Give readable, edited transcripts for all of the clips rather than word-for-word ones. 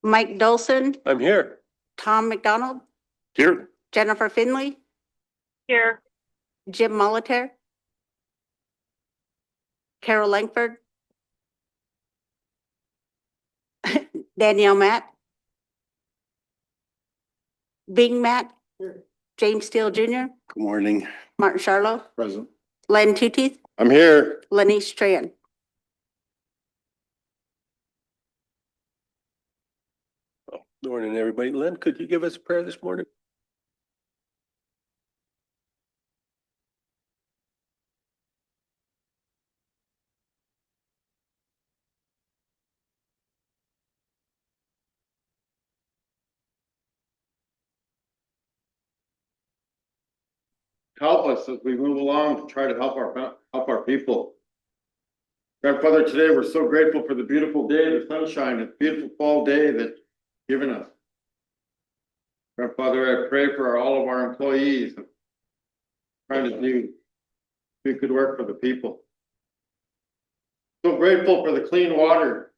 Mike Dolson, I'm here. Tom McDonald, Here. Jennifer Finley, Here. Jim Molitor, Carol Langford, Danielle Matt, Bing Matt, James Steele Jr., Good morning. Martin Charlo, Present. Len Tooteeth, I'm here. Lenny Tran. Morning, everybody. Len, could you give us a prayer this morning? Help us as we move along to try to help our people. Grandfather, today we're so grateful for the beautiful day, the sunshine, the beautiful fall day that you've given us. Grandfather, I pray for all of our employees trying to do good work for the people. So grateful for the clean water,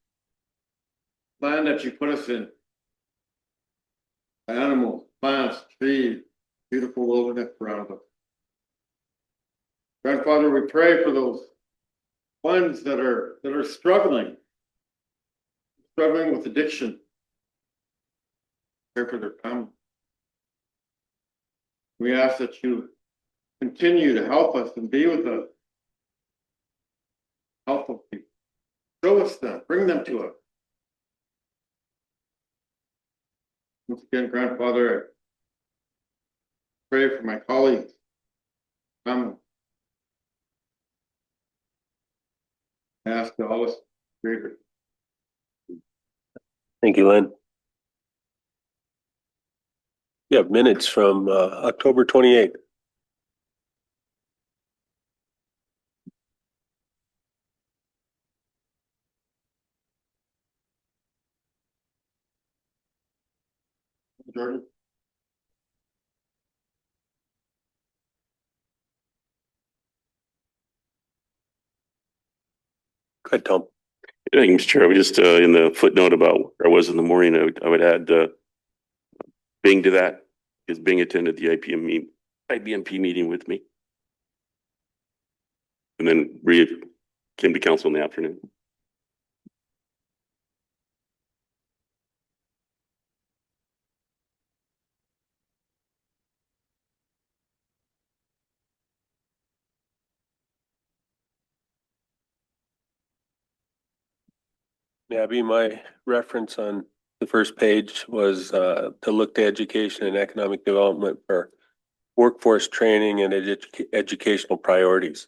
land that you put us in. Animals, plants, trees, beautiful wilderness around us. Grandfather, we pray for those ones that are struggling with addiction. Pray for their family. We ask that you continue to help us and be with us. Helpful people. Show us them, bring them to us. Once again, Grandfather, I pray for my colleagues. I ask all us greater. Thank you, Len. We have minutes from October 28th. Jordan? Go ahead, Tom. Thank you, Mr. Chair. I would just, in the footnote about where I was in the morning, I would add, Bing to that, because Bing attended the IBMP meeting with me. And then Rhea came to council in the afternoon. Abby, my reference on the first page was to look to education and economic development for workforce training and educational priorities.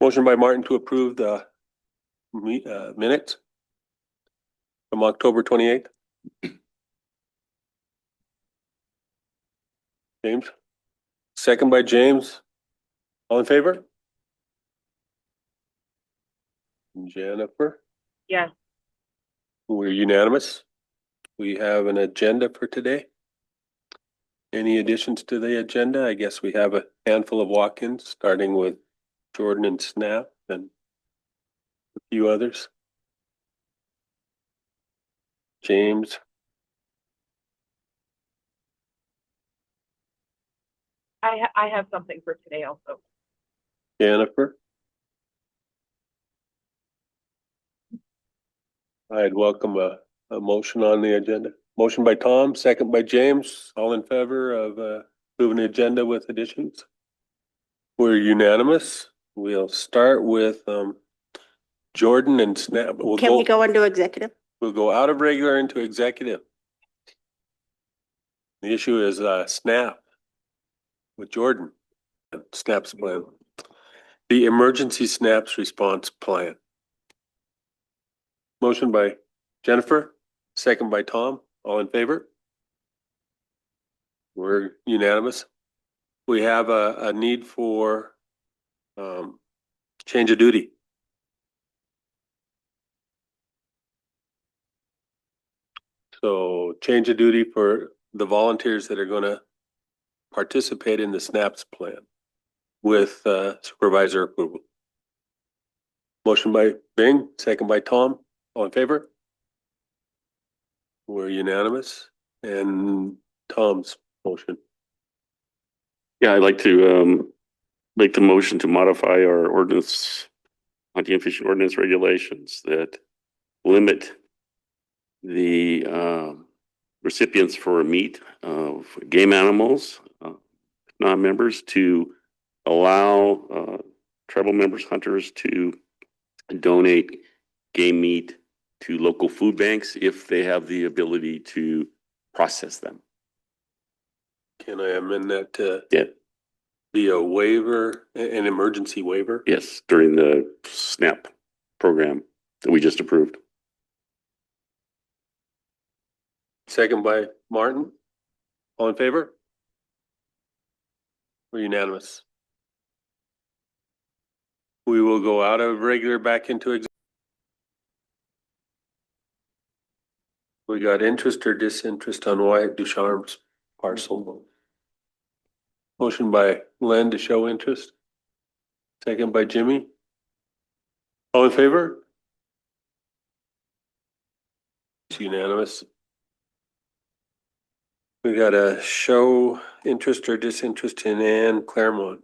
Motion by Martin to approve the minutes from October 28th. James. Second by James. All in favor? Jennifer? Yes. We're unanimous. We have an agenda for today. Any additions to the agenda? I guess we have a handful of walk-ins, starting with Jordan and Snap and a few others. James. I have something for today also. Jennifer. I'd welcome a motion on the agenda. Motion by Tom, second by James. All in favor of approving the agenda with additions? We're unanimous. We'll start with Jordan and Snap. Can we go into executive? We'll go out of regular into executive. The issue is Snap with Jordan. Snap's plan. The emergency Snaps response plan. Motion by Jennifer, second by Tom. All in favor? We're unanimous. We have a need for change of duty. So change of duty for the volunteers that are gonna participate in the SNAPS plan with supervisor approval. Motion by Bing, second by Tom. All in favor? We're unanimous. And Tom's motion. Yeah, I'd like to make the motion to modify our ordinance, hunting and fishing ordinance regulations that limit the recipients for meat of game animals, non-members, to allow tribal members, hunters, to donate game meat to local food banks if they have the ability to process them. Can I amend that to Yeah. be a waiver, an emergency waiver? Yes, during the SNAP program that we just approved. Second by Martin. All in favor? We're unanimous. We will go out of regular back into we got interest or disinterest on Wyatt Ducharme's parcel. Motion by Len to show interest. Second by Jimmy. All in favor? It's unanimous. We got a show interest or disinterest in Ann Claremont.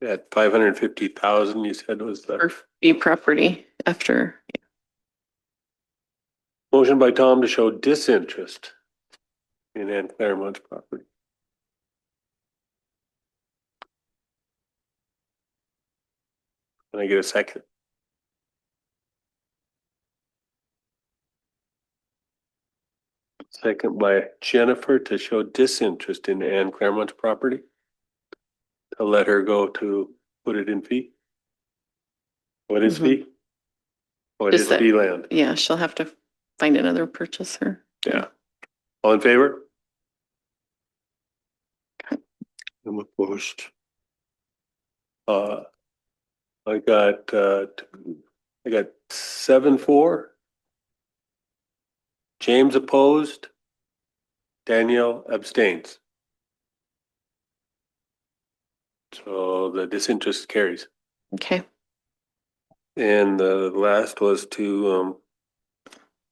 At 550,000, you said was the Or fee property after. motion by Tom to show disinterest in Ann Claremont's property. Can I get a second? Second by Jennifer to show disinterest in Ann Claremont's property. To let her go to put it in fee. What is Mhm. fee? What Just is that- fee land? Yeah, she'll have to find another purchaser. Yeah. All in favor? I'm opposed. I got 7-4. James opposed. Danielle abstains. So the disinterest carries. Okay, And the last was to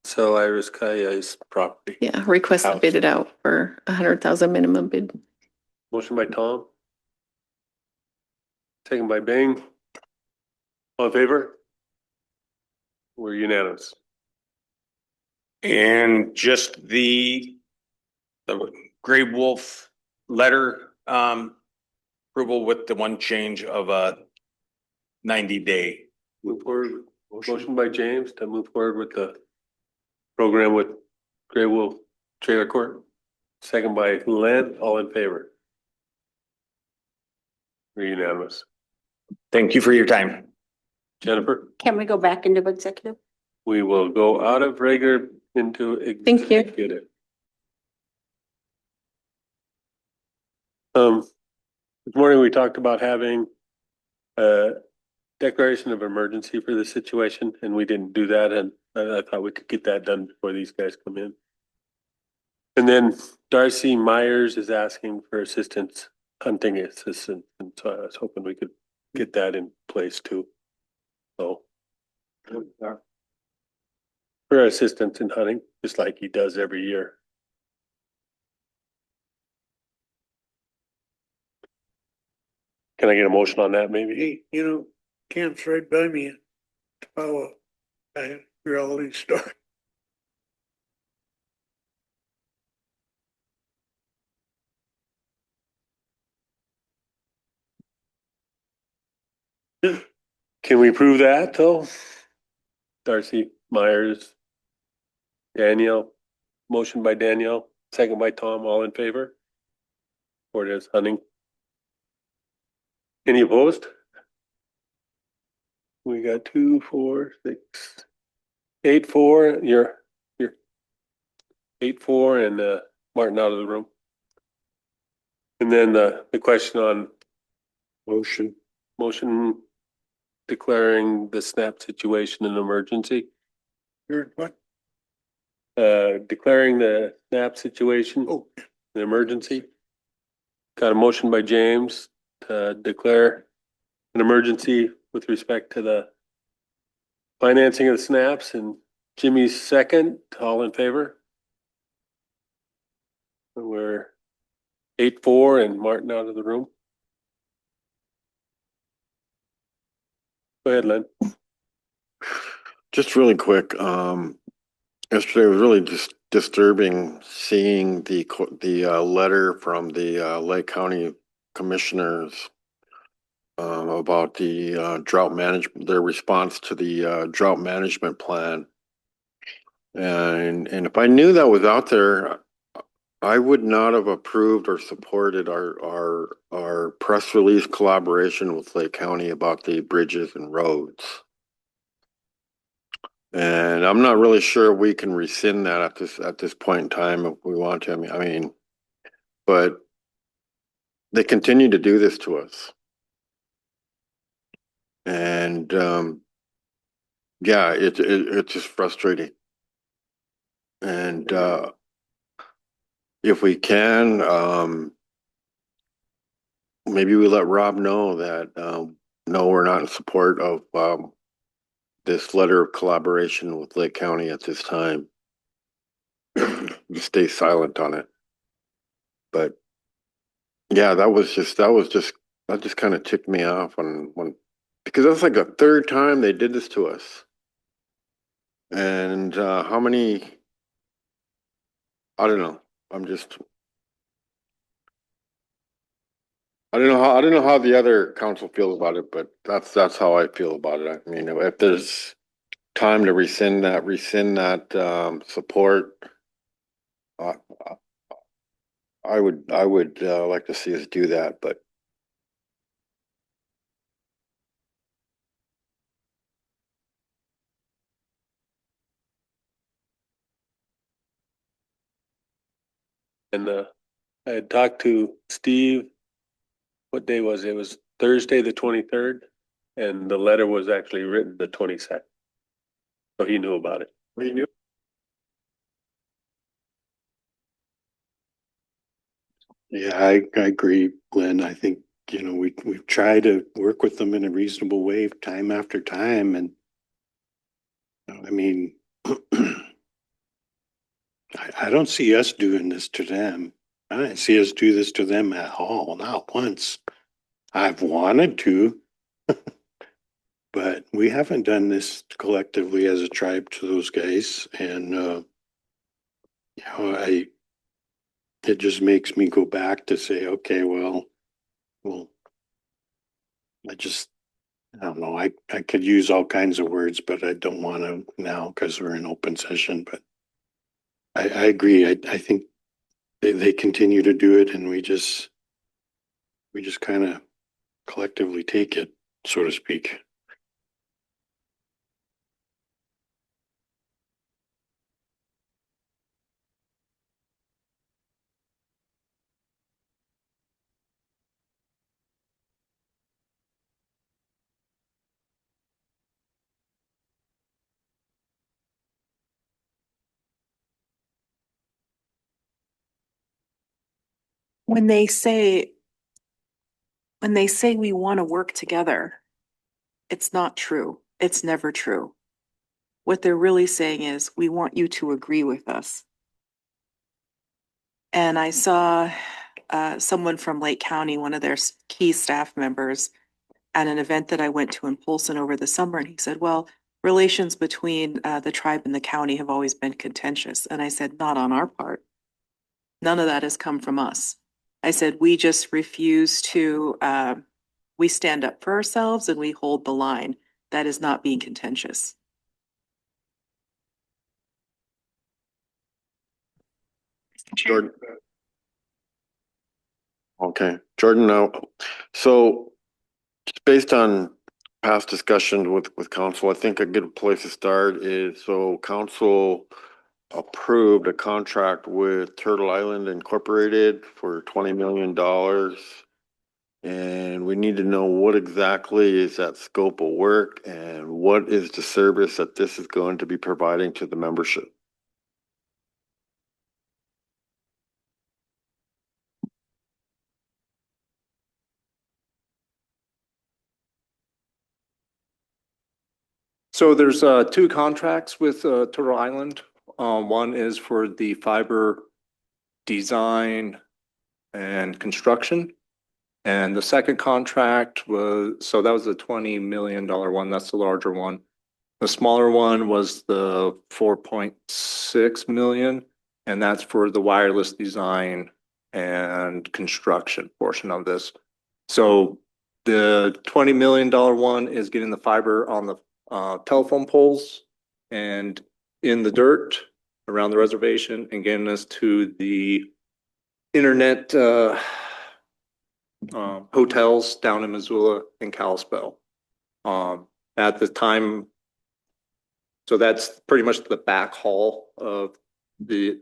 sell Iris Kaya's property. yeah, request to House. bid it out for 100,000 minimum bid. Motion by Tom. Second by Bing. All in favor? We're unanimous. And just the Gray Wolf letter approval with the one change of a 90-day. Move forward. Motion by James to move forward with the program with Gray Wolf Trailer Court. Second by Len, all in favor. We're unanimous. Thank you for your time. Jennifer, Can we go back into executive? we will go out of regular into Thank you. executive. This morning we talked about having a declaration of emergency for the situation, and we didn't do that, and I thought we could get that done before these guys come in. And then Darcy Myers is asking for assistance, hunting assistance, and so I was hoping we could get that in place too. So. For assistance in hunting, just like he does every year. Can I get a motion on that maybe? Hey, camp's right by me in Tapawa. I hear all these stories. Can we prove that though? Darcy Myers. Danielle, motion by Danielle, second by Tom, all in favor? Or it is hunting. Any opposed? We got 2, 4, 6, 8, 4, you're 8, 4 and Martin out of the room. And then the question on motion declaring the SNAP situation an emergency. You're what? Declaring the SNAP situation Oh, an emergency. Got a motion by James to declare an emergency with respect to the financing of the snaps, and Jimmy's second. All in favor? We're 8-4 and Martin out of the room. Go ahead, Lynn. Just really quick, yesterday was really just disturbing seeing the letter from the Lake County Commissioners about the drought management, their response to the drought management plan. And if I knew that was out there, I would not have approved or supported our press release collaboration with Lake County about the bridges and roads. And I'm not really sure we can rescind that at this point in time if we want to. I mean, but they continue to do this to us. And yeah, it's just frustrating. And if we can, maybe we let Rob know that no, we're not in support of this letter of collaboration with Lake County at this time. Stay silent on it. But yeah, that just kind of ticked me off when because that's like the third time they did this to us. And how many? I don't know. I don't know how the other council feels about it, but that's how I feel about it. I mean, if there's time to rescind that support, uh, I would like to see us do that, but And I had talked to Steve. What day was it? It was Thursday, the 23rd, and the letter was actually written the 22nd. So he knew about it. we knew. yeah, I agree, Glenn. I think, we've tried to work with them in a reasonable way time after time. And I mean, I don't see us doing this to them. I don't see us do this to them at all, not once. I've wanted to, but we haven't done this collectively as a tribe to those guys. And, it just makes me go back to say, okay, well, I don't know. I could use all kinds of words, but I don't want to now because we're in open session. But I agree. I think they continue to do it, and we just kind of collectively take it, so to speak. when they say we want to work together, it's not true. It's never true. What they're really saying is, we want you to agree with us. And I saw someone from Lake County, one of their key staff members, at an event that I went to in Polson over the summer, and he said, well, relations between the tribe and the county have always been contentious. And I said, not on our part. None of that has come from us. I said, we just refuse to, we stand up for ourselves and we hold the line. That is not being contentious. Jordan. Okay, Jordan, now, so just based on past discussions with council, I think a good place to start is, so council approved a contract with Turtle Island Incorporated for $20 million. And we need to know what exactly is that scope of work and what is the service that this is going to be providing to the membership. So there's two contracts with Turtle Island. One is for the fiber design and construction. And the second contract was, so that was the $20 million one. That's the larger one. The smaller one was the 4.6 million, and that's for the wireless design and construction portion of this. So the $20 million one is getting the fiber on the telephone poles and in the dirt around the reservation and getting us to the internet hotels down in Missoula and Kalispell. At the time, so that's pretty much the backhaul of the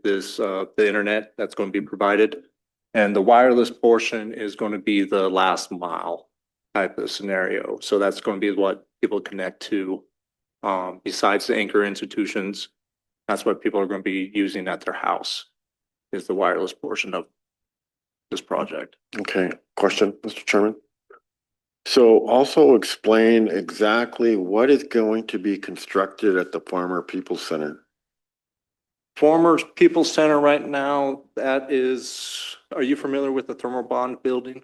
internet that's going to be provided. And the wireless portion is going to be the last mile type of scenario. So that's going to be what people connect to. Besides the anchor institutions, that's what people are going to be using at their house, is the wireless portion of this project. Okay, question, Mr. Chairman? So also explain exactly what is going to be constructed at the Farmer People's Center. Former People's Center right now, that is, are you familiar with the Thermal Bond building?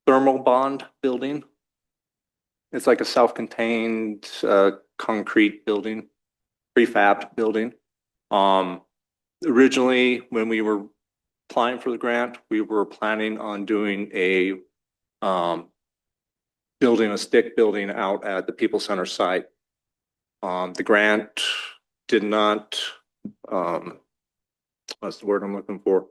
Thermal Bond building? It's like a self-contained concrete building, prefabbed building. Originally, when we were applying for the grant, we were planning on doing a building a stick building out at the People Center site. The grant did not, what's the word I'm looking for?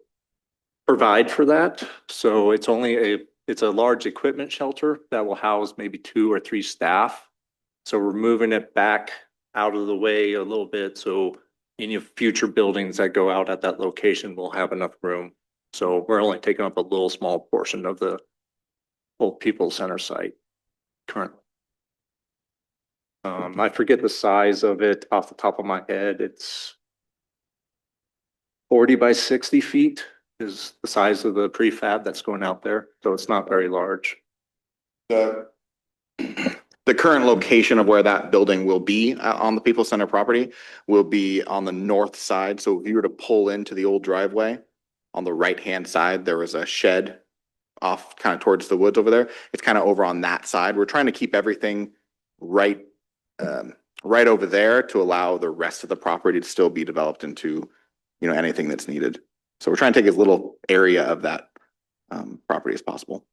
Provide for that. So it's only it's a large equipment shelter that will house maybe 2 or 3 staff. So we're moving it back out of the way a little bit. So any future buildings that go out at that location will have enough room. So we're only taking up a little small portion of the whole People Center site currently. I forget the size of it off the top of my head. It's 40 by 60 feet is the size of the prefab that's going out there. So it's not very large. The current location of where that building will be on the People Center property will be on the north side. So if you were to pull into the old driveway, on the right-hand side, there was a shed off kind of towards the woods over there. It's kind of over on that side. We're trying to keep everything right over there to allow the rest of the property to still be developed into, you know, anything that's needed. So we're trying to take as little area of that property as possible.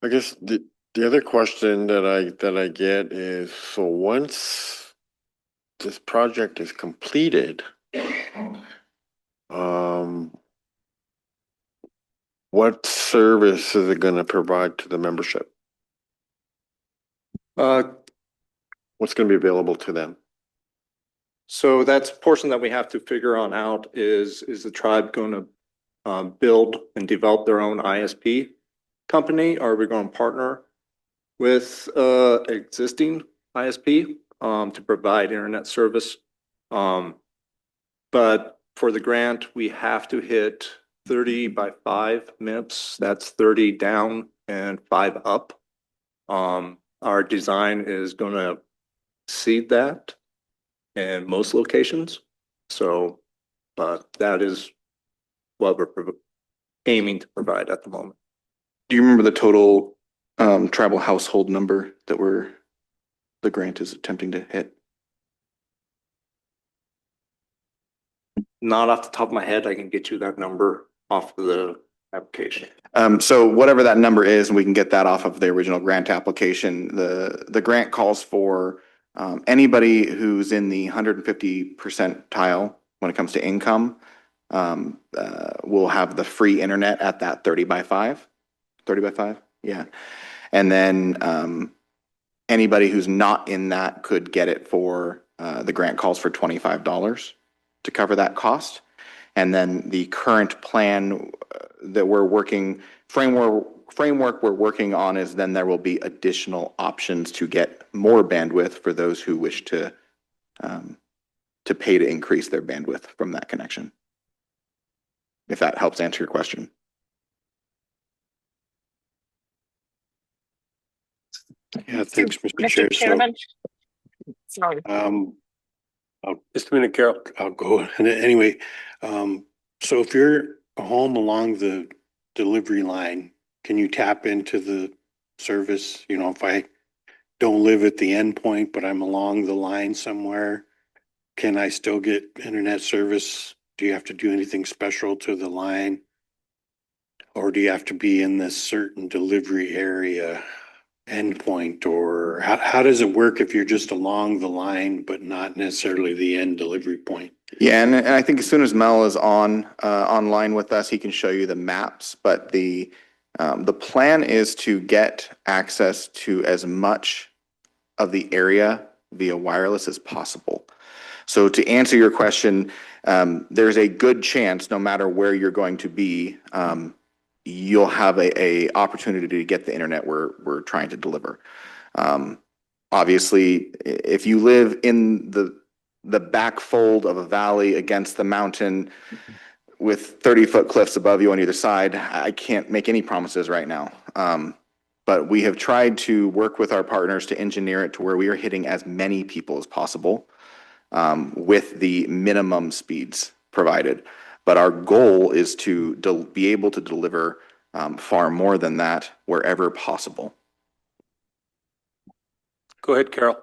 I guess the other question that I get is, so once this project is completed, what service is it going to provide to the membership? What's going to be available to them? So that's a portion that we have to figure on out is the tribe going to build and develop their own ISP company? Or are we going to partner with existing ISP to provide internet service? But for the grant, we have to hit 30 by 5 MIPS. That's 30 down and 5 up. Our design is going to exceed that in most locations. So, but that is what we're aiming to provide at the moment. Do you remember the total tribal household number that the grant is attempting to hit? Not off the top of my head, I can get you that number off of the application. So whatever that number is, and we can get that off of the original grant application, the grant calls for anybody who's in the 150 percentile when it comes to income will have the free internet at that 30 by 5. 30 by 5? Yeah. And then anybody who's not in that could get it for, the grant calls for $25. to cover that cost. And then the current plan that we're working, framework we're working on is then there will be additional options to get more bandwidth for those who wish to pay to increase their bandwidth from that connection. If that helps answer your question. Yeah, thanks, Mr. Chair. Chairman? Sorry. Just a minute, Carol. I'll go. Anyway, so if you're home along the delivery line, can you tap into the service? You know, if I don't live at the end point, but I'm along the line somewhere, can I still get internet service? Do you have to do anything special to the line? Or do you have to be in this certain delivery area endpoint? Or how does it work if you're just along the line, but not necessarily the end delivery point? Yeah, and I think as soon as Mel is online with us, he can show you the maps. But the plan is to get access to as much of the area via wireless as possible. So to answer your question, there's a good chance, no matter where you're going to be, you'll have a opportunity to get the internet we're trying to deliver. Obviously, if you live in the back fold of a valley against the mountain with 30-foot cliffs above you on either side, I can't make any promises right now. But we have tried to work with our partners to engineer it to where we are hitting as many people as possible with the minimum speeds provided. But our goal is to be able to deliver far more than that wherever possible. Go ahead, Carol.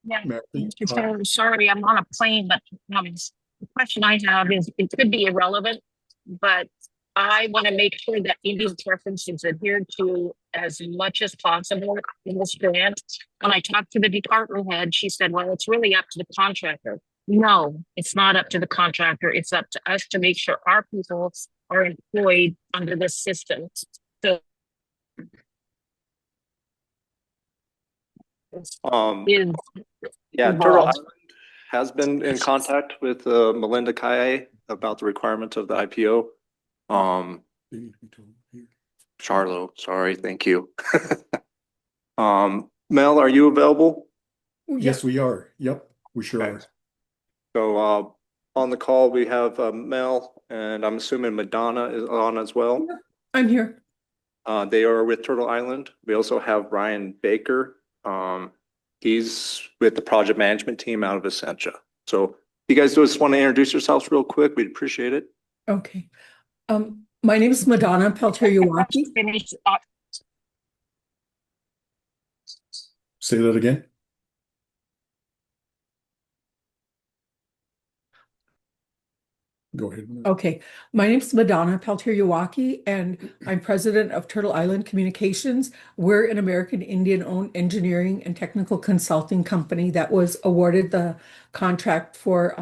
Yeah, Mr. Chair, sorry, I'm on a plane, but the question I have is, it could be irrelevant, but I want to make sure that Indian preference is adhered to as much as possible in this grant. When I talked to the department head, she said, well, it's really up to the contractor. No, it's not up to the contractor. It's up to us to make sure our people are employed under this system. So is Yeah, involved. Turtle Island has been in contact with Melinda Kaye about the requirements of the IPO. Charlo, sorry, thank you. Mel, are you available? Yes, we are. Yep, we sure are. So on the call, we have Mel, and I'm assuming Madonna is on as well. I'm here. They are with Turtle Island. We also have Ryan Baker. He's with the project management team out of Essentia. So you guys just want to introduce yourselves real quick? We'd appreciate it. Okay. My name is Madonna Pelteriuaki. Say that again. Go ahead. Okay. My name is Madonna Pelteriuaki, and I'm president of Turtle Island Communications. We're an American Indian-owned engineering and technical consulting company that was awarded the contract for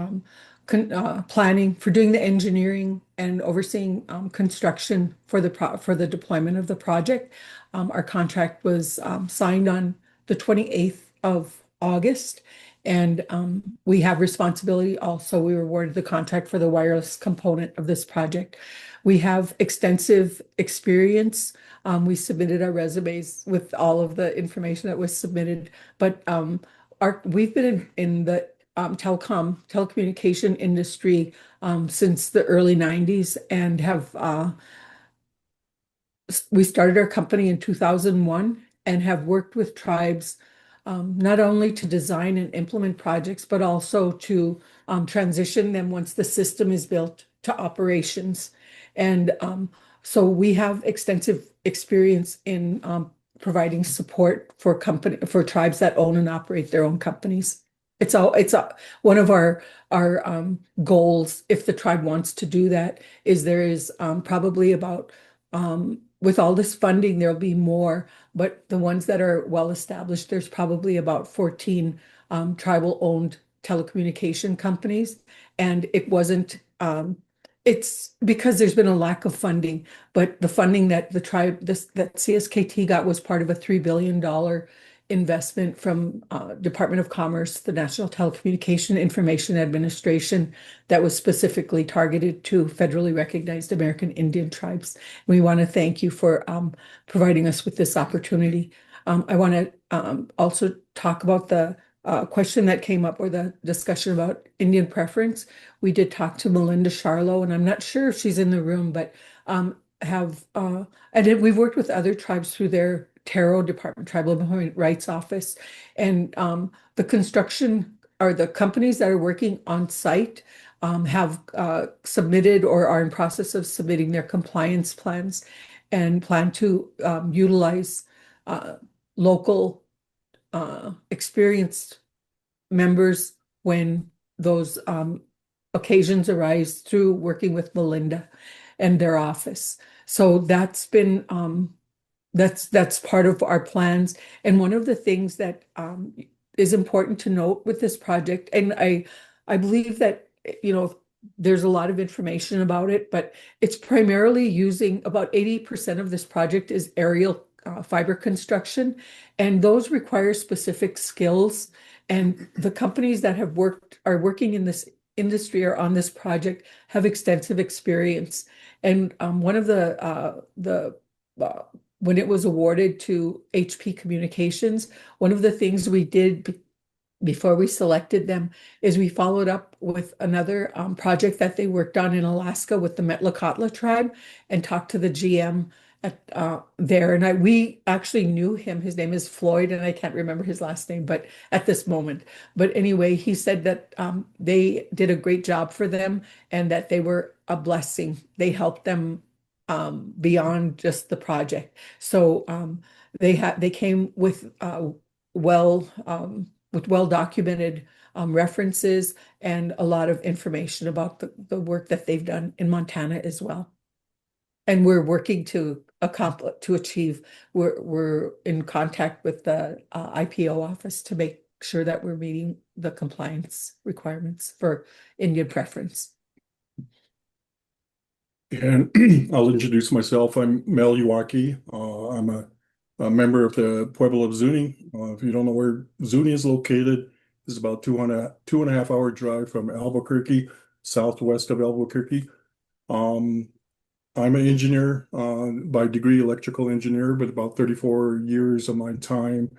planning, for doing the engineering and overseeing construction for the deployment of the project. Our contract was signed on the 28th of August. And we have responsibility also. We were awarded the contract for the wireless component of this project. We have extensive experience. We submitted our resumes with all of the information that was submitted. But we've been in the telecommunication industry since the early 90s and have we started our company in 2001 and have worked with tribes not only to design and implement projects, but also to transition them once the system is built to operations. And so we have extensive experience in providing support for tribes that own and operate their own companies. It's one of our goals, if the tribe wants to do that, is there is probably about with all this funding, there'll be more, but the ones that are well established, there's probably about 14 tribal-owned telecommunication companies. And it wasn't, it's because there's been a lack of funding, but the funding that the tribe, that CSKT got was part of a $3 billion investment from Department of Commerce, the National Telecommunication Information Administration, that was specifically targeted to federally recognized American Indian tribes. We want to thank you for providing us with this opportunity. I want to also talk about the question that came up, or the discussion about Indian preference. We did talk to Melinda Charlo, and I'm not sure if she's in the room, but we've worked with other tribes through their Taro Department, Tribal Human Rights Office, and the construction, or the companies that are working on site have submitted or are in process of submitting their compliance plans, and plan to utilize local experienced members when those occasions arise, through working with Melinda and their office. So that's been that's part of our plans. And one of the things that is important to note with this project, and I believe that, there's a lot of information about it, but it's primarily using, about 80% of this project is aerial fiber construction, and those require specific skills. And the companies that are working in this industry or on this project have extensive experience. And one of when it was awarded to HP Communications, one of the things we did before we selected them is we followed up with another project that they worked on in Alaska with the Metlakatla tribe, and talked to the GM there. And we actually knew him. His name is Floyd, and I can't remember his last name, but at this moment. But anyway, he said that they did a great job for them, and that they were a blessing. They helped them beyond just the project. So they came with well-documented references, and a lot of information about the work that they've done in Montana as well. And we're working to achieve. We're in contact with the IPO office to make sure that we're meeting the compliance requirements for Indian preference. And I'll introduce myself. I'm Mel Uwaki. I'm a member of the Pueblo of Zuni. If you don't know where Zuni is located, it's about 2.5 hour drive from Albuquerque, southwest of Albuquerque. I'm an engineer by degree, electrical engineer, but about 34 years of my time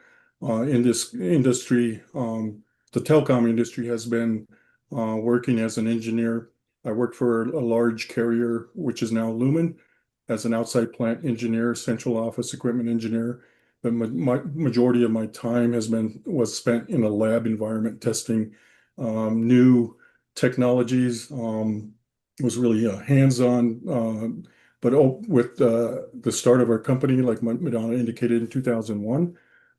in this industry, the telecom industry, has been working as an engineer. I worked for a large carrier, which is now Lumen, as an outside plant engineer, central office equipment engineer. But my majority of my time was spent in a lab environment testing new technologies. Was really hands-on, but with the start of our company, like Madonna indicated, in 2001,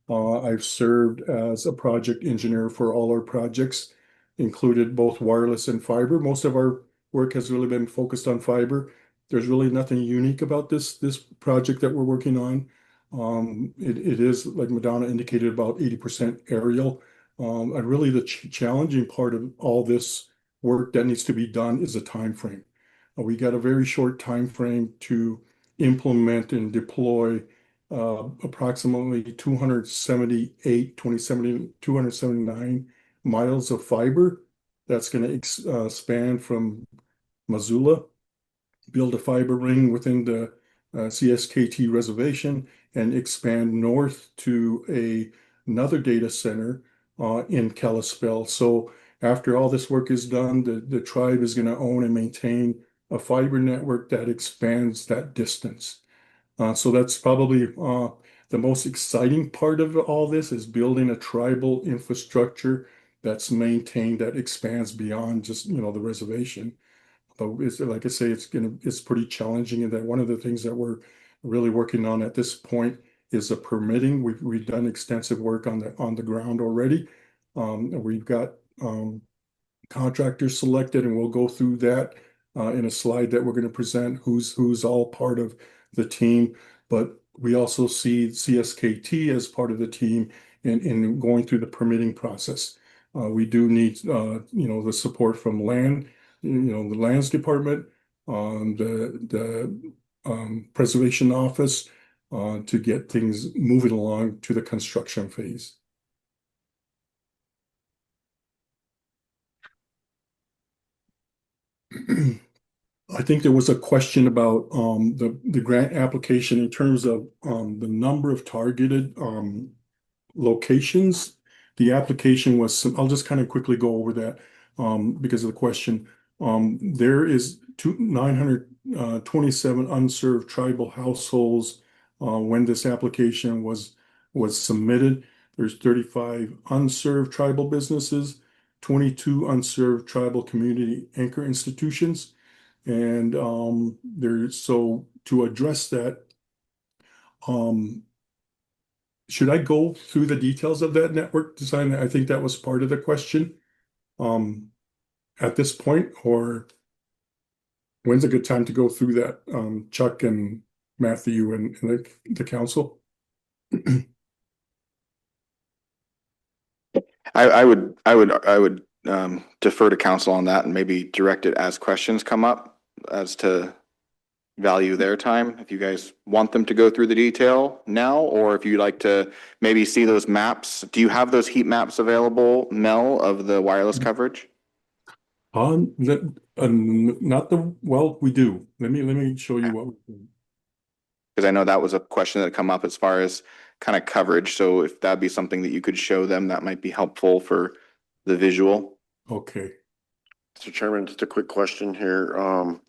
I've served as a project engineer for all our projects, included both wireless and fiber. Most of our work has really been focused on fiber. There's really nothing unique about this project that we're working on. It is, like Madonna indicated, about 80% aerial. And really the challenging part of all this work that needs to be done is a time frame. We got a very short time frame to implement and deploy approximately 279 miles of fiber. That's going to expand from Missoula, build a fiber ring within the CSKT reservation, and expand north to another data center in Kalispell. So after all this work is done, the tribe is going to own and maintain a fiber network that expands that distance. So that's probably the most exciting part of all this, is building a tribal infrastructure that's maintained, that expands beyond just, the reservation. But it's, like I say, it's pretty challenging, and that one of the things that we're really working on at this point is the permitting. We've done extensive work on the ground already. We've got contractors selected, and we'll go through that in a slide that we're going to present, who's all part of the team. But we also see CSKT as part of the team in going through the permitting process. We do need the support from land, the lands department, the preservation office, to get things moving along to the construction phase. I think there was a question about the grant application in terms of the number of targeted locations. The application was, I'll just kind of quickly go over that because of the question. There is 927 unserved tribal households when this application was submitted. There's 35 unserved tribal businesses, 22 unserved tribal community anchor institutions. And so to address that, should I go through the details of that network design? I think that was part of the question at this point, or when's a good time to go through that, Chuck and Matthew and the council? I would defer to council on that and maybe direct it as questions come up as to value their time. If you guys want them to go through the detail now, or if you'd like to maybe see those maps. Do you have those heat maps available, Mel, of the wireless coverage? Not the, well, we do. Let me show you what we do. Because I know that was a question that come up as far as kind of coverage. So if that'd be something that you could show them, that might be helpful for the visual. Okay. Mr. Chairman, just a quick question here.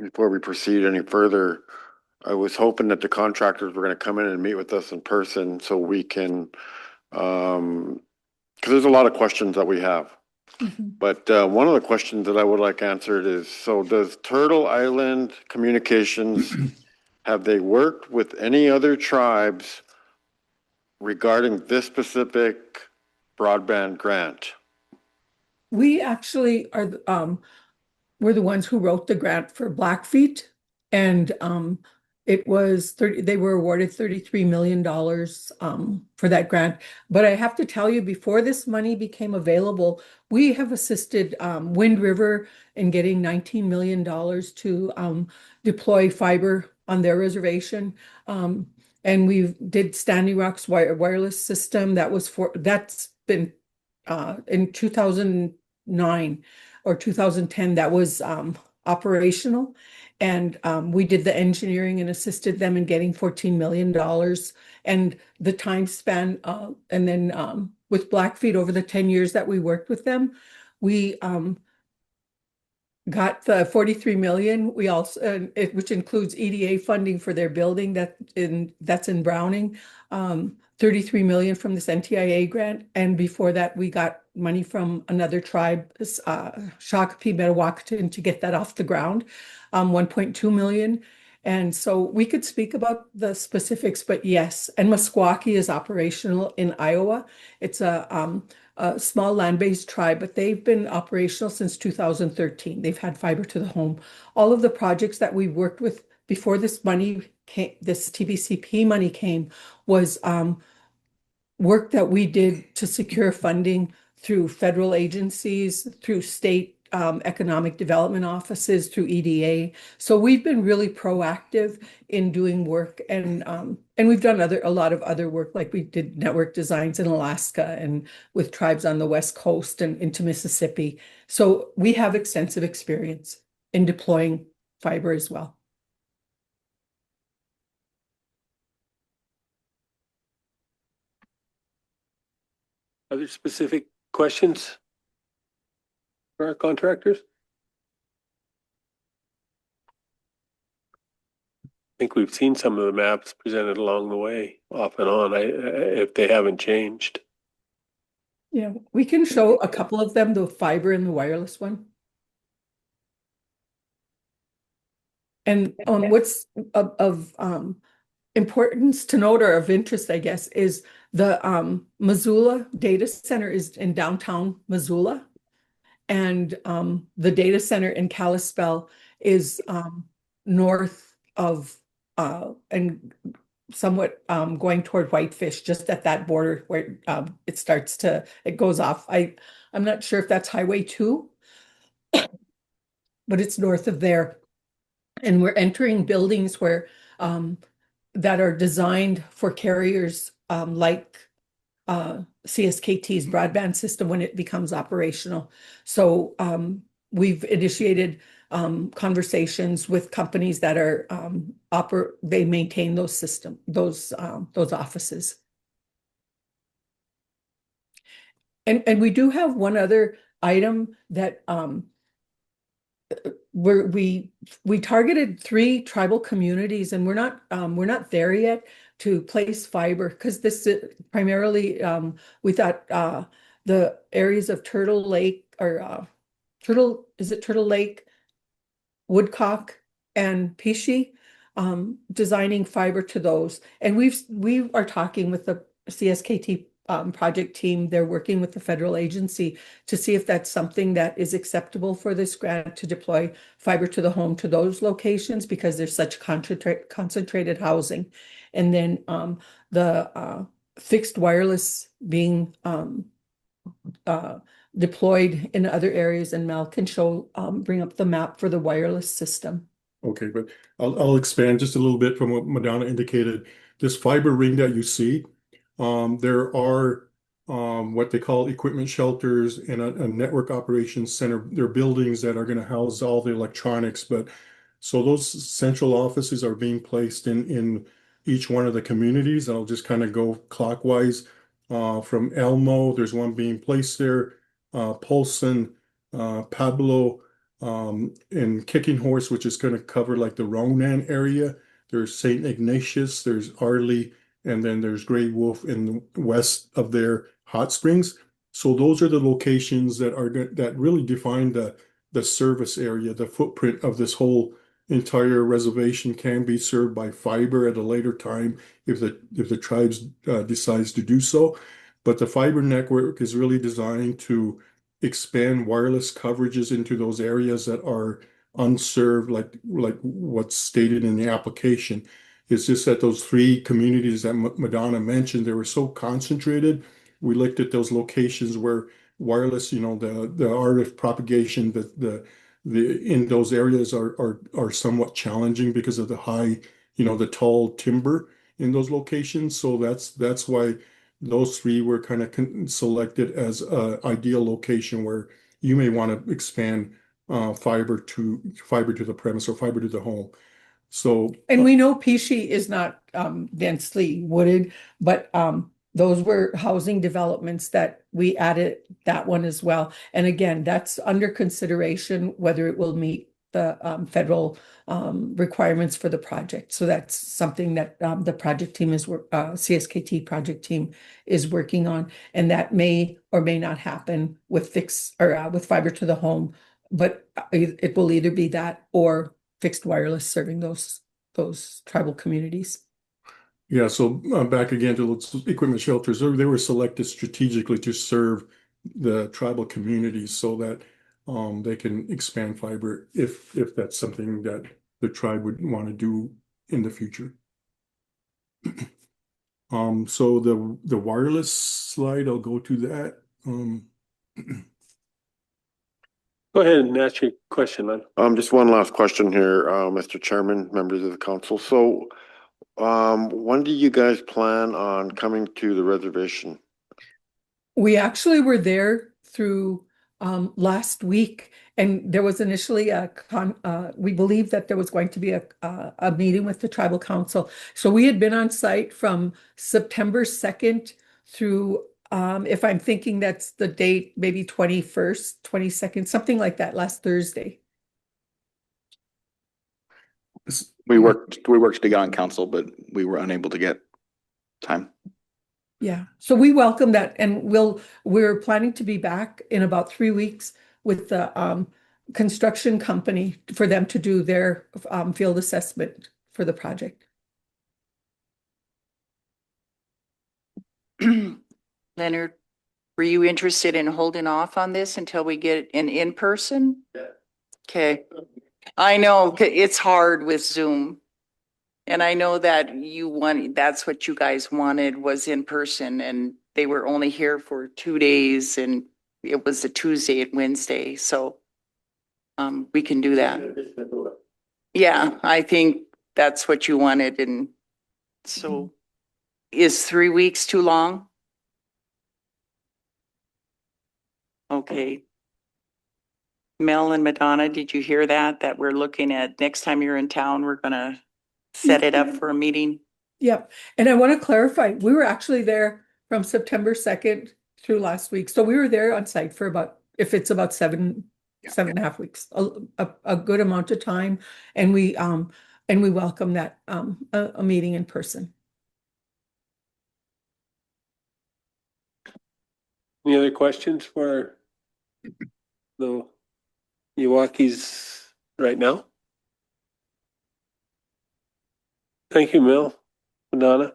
Before we proceed any further, I was hoping that the contractors were going to come in and meet with us in person so we can, because there's a lot of questions that we have. But one of the questions that I would like answered is, so does Turtle Island Communications, have they worked with any other tribes regarding this specific broadband grant? We actually are, we're the ones who wrote the grant for Blackfeet, and it was they were awarded $33 million for that grant. But I have to tell you, before this money became available, we have assisted Wind River in getting $19 million to deploy fiber on their reservation. And we did Standing Rock's wireless system. That's been in 2009 or 2010, that was operational. And we did the engineering and assisted them in getting $14 million. And the time span, and then with Blackfeet, over the 10 years that we worked with them, we got the 43 million. We also, which includes EDA funding for their building that's in Browning, 33 million from this NTIA grant. And before that, we got money from another tribe, Shakopee Metawakan, to get that off the ground, 1.2 million. And so we could speak about the specifics, but yes, and Meskwaki is operational in Iowa. It's a small land-based tribe, but they've been operational since 2013. They've had fiber to the home. All of the projects that we worked with before this money came, this TVCP money came, was work that we did to secure funding through federal agencies, through state economic development offices, through EDA. So we've been really proactive in doing work, and we've done a lot of other work, like we did network designs in Alaska and with tribes on the West Coast and into Mississippi. So we have extensive experience in deploying fiber as well. Other specific questions for our contractors? I think we've seen some of the maps presented along the way, off and on, if they haven't changed. Yeah, we can show a couple of them, the fiber and the wireless one. And what's of importance to note, or of interest, I guess, is the Missoula data center is in downtown Missoula. And the data center in Kalispell is north of and somewhat going toward Whitefish, just at that border where it goes off. I'm not sure if that's Highway 2, but it's north of there. And we're entering buildings where that are designed for carriers like CSKT's broadband system when it becomes operational. So we've initiated conversations with companies that are they maintain those those offices. And we do have one other item that we targeted 3 tribal communities, and we're not there yet to place fiber, because this primarily we thought the areas of Turtle Lake or Turtle Lake, Woodcock, and Pishi, designing fiber to those. And we are talking with the CSKT project team. They're working with the federal agency to see if that's something that is acceptable for this grant, to deploy fiber to the home to those locations, because there's such concentrated housing. And then the fixed wireless being deployed in other areas, and Mel can bring up the map for the wireless system. Okay, but I'll expand just a little bit from what Madonna indicated. This fiber ring that you see, there are what they call equipment shelters and a network operations center. They're buildings that are going to house all the electronics, but so those central offices are being placed in each one of the communities. I'll just kind of go clockwise. From Elmo, there's one being placed there. Polson, Pablo, and Kicking Horse, which is going to cover like the Ronan area. There's St. Ignatius, there's Arley, and then there's Gray Wolf in the west of their Hot Springs. So those are the locations that really define the service area. The footprint of this whole entire reservation can be served by fiber at a later time if the tribes decides to do so. But the fiber network is really designed to expand wireless coverages into those areas that are unserved, like what's stated in the application. It's just that those 3 communities that Madonna mentioned, they were so concentrated. We looked at those locations where wireless, the RF propagation, the in those areas are somewhat challenging because of the high, the tall timber in those locations. So that's why those 3 were kind of selected as an ideal location where you may want to expand fiber to the premise or fiber to the home. So, and we know Pishi is not densely wooded, but those were housing developments that we added that one as well. And again, that's under consideration whether it will meet the federal requirements for the project. So that's something that the project team CSKT project team is working on, and that may or may not happen with with fiber to the home, but it will either be that or fixed wireless serving those tribal communities. yeah, so back again to those equipment shelters, they were selected strategically to serve the tribal communities so that they can expand fiber if that's something that the tribe would want to do in the future. So the wireless slide, I'll go to that. Go ahead and ask your question, man. Just one last question here, Mr. Chairman, members of the council. So, when do you guys plan on coming to the reservation? We actually were there through last week, and there was initially we believed that there was going to be a meeting with the tribal council. So we had been on site from September 2nd through if I'm thinking that's the date, maybe 21st, 22nd, something like that, last Thursday. We worked to get on council, but we were unable to get time. Yeah, so we welcome that, and we're planning to be back in about 3 weeks with the construction company for them to do their field assessment for the project. Leonard, were you interested in holding off on this until we get an in-person? Yeah. Okay, I know it's hard with Zoom. And I know that that's what you guys wanted, was in person, and they were only here for 2 days, and it was a Tuesday and Wednesday, so we can do that. Yeah, I think that's what you wanted, and So is 3 weeks too long? Okay. Mel and Madonna, did you hear that? That we're looking at, next time you're in town, we're gonna set it up for a meeting? Yep. And I want to clarify, we were actually there from September 2nd through last week. So we were there on site for about, if it's about seven and a half weeks, a good amount of time. And we welcome that, a meeting in person. Any other questions for the Iwakis right now? Thank you, Mel, Madonna.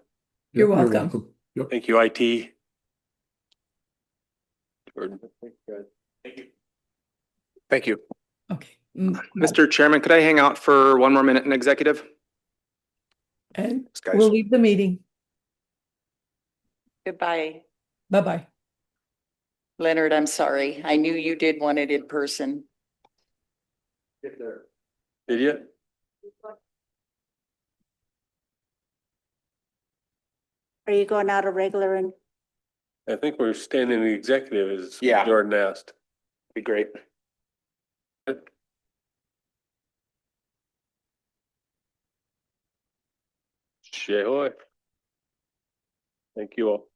You're Yep, welcome. Yep. Thank you, IT. Jordan. Thank you. Okay. Mr. Chairman, could I hang out for one more minute in executive? And Thanks, guys. we'll leave the meeting. Goodbye. Bye-bye. Leonard, I'm sorry. I knew you did want it in person. Did you? Are you going out of regular and? I think we're staying in the executive as Yeah. Jordan asked. Be great. Shehoy. Thank you all.